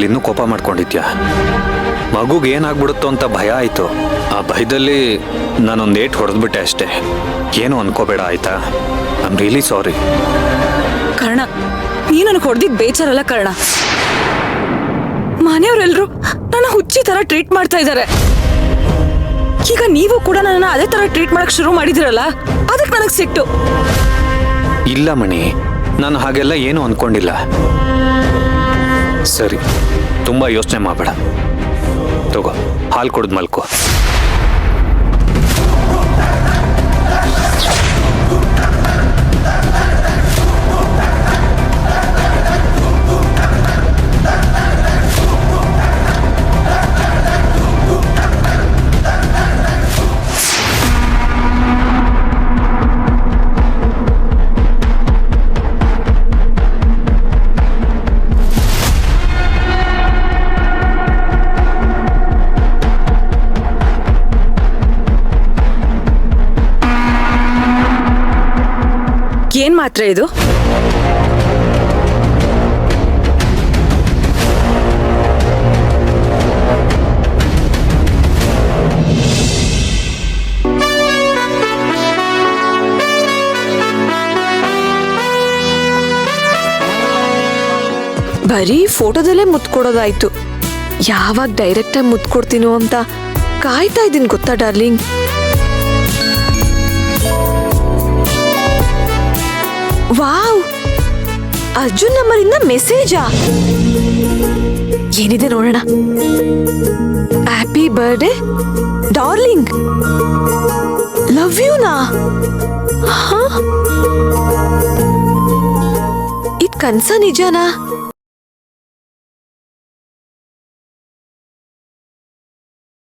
ಇನ್ನೂ ಕೋಪ ಮಾಡ್ಕೊಂಡಿದ್ಯಾ? ಮಗುಗೆ ಏನಾಗ್ಬಿಡುತ್ತೋ ಅಂತ ಭಯ ಆಯ್ತು. ಆ ಭಯದಲ್ಲಿ ನಾನೊಂದು ಏಟ್ ಹೊಡೆದ್ಬಿಟ್ಟೆ ಅಷ್ಟೇ. ಏನು ಅನ್ಕೋಬೇಡ ಆಯ್ತಾ? I am really sorry. Karna, ನೀನು ನನಗೆ ಹೊಡೆದಿದ್ದು ಬೇಜಾರಲ್ಲ ಕರ್ಣ. ಮನೆಯವರೆಲ್ಲರೂ ನನ್ನ ಹುಚ್ಚಿ ತರ ಟ್ರೀಟ್ ಮಾಡ್ತಾ ಇದ್ದಾರೆ. ಈಗ ನೀವು ಕೂಡ ನನ್ನ ಅದೇ ತರ ಟ್ರೀಟ್ ಮಾಡಕ್ ಶುರು ಮಾಡಿದಿರಲ್ಲ, ಅದಕ್ಕೆ ನನಗೆ ಸಿಟ್ಟು. ಇಲ್ಲ ಮಣಿ, ನಾನು ಹಾಗೆಲ್ಲ ಏನು ಅನ್ಕೊಂಡಿಲ್ಲ. ಸರಿ, ತುಂಬಾ ಯೋಚನೆ ಮಾಡಬೇಡ. ತಗೋ, ಹಾಲು ಕುಡಿದು ಮಲ್ಕೋ. ಏನ್ ಮಾತ್ರ ಇದು? ಬರೀ ಫೋಟೋದಲ್ಲೇ ಮುತ್ತು ಕೊಡೋದಾಯ್ತು. ಯಾವಾಗ ಡೈರೆಕ್ಟ್ ಆಗಿ ಮುತ್ತು ಕೊಡ್ತೀನೋ ಅಂತ ಕಾಯ್ತಾ ಇದ್ದೀನಿ ಗೊತ್ತಾ ಡಾರ್ಲಿಂಗ್. ವಾವ್, ಅರ್ಜುನ್ ನಂಬರಿಂದ ಮೆಸೇಜಾ? ಏನಿದೆ ನೋಡೋಣ. Happy birthday darling, love you ನಾ. ಇದ್ ಕನ್ಸ ನಿಜನಾ?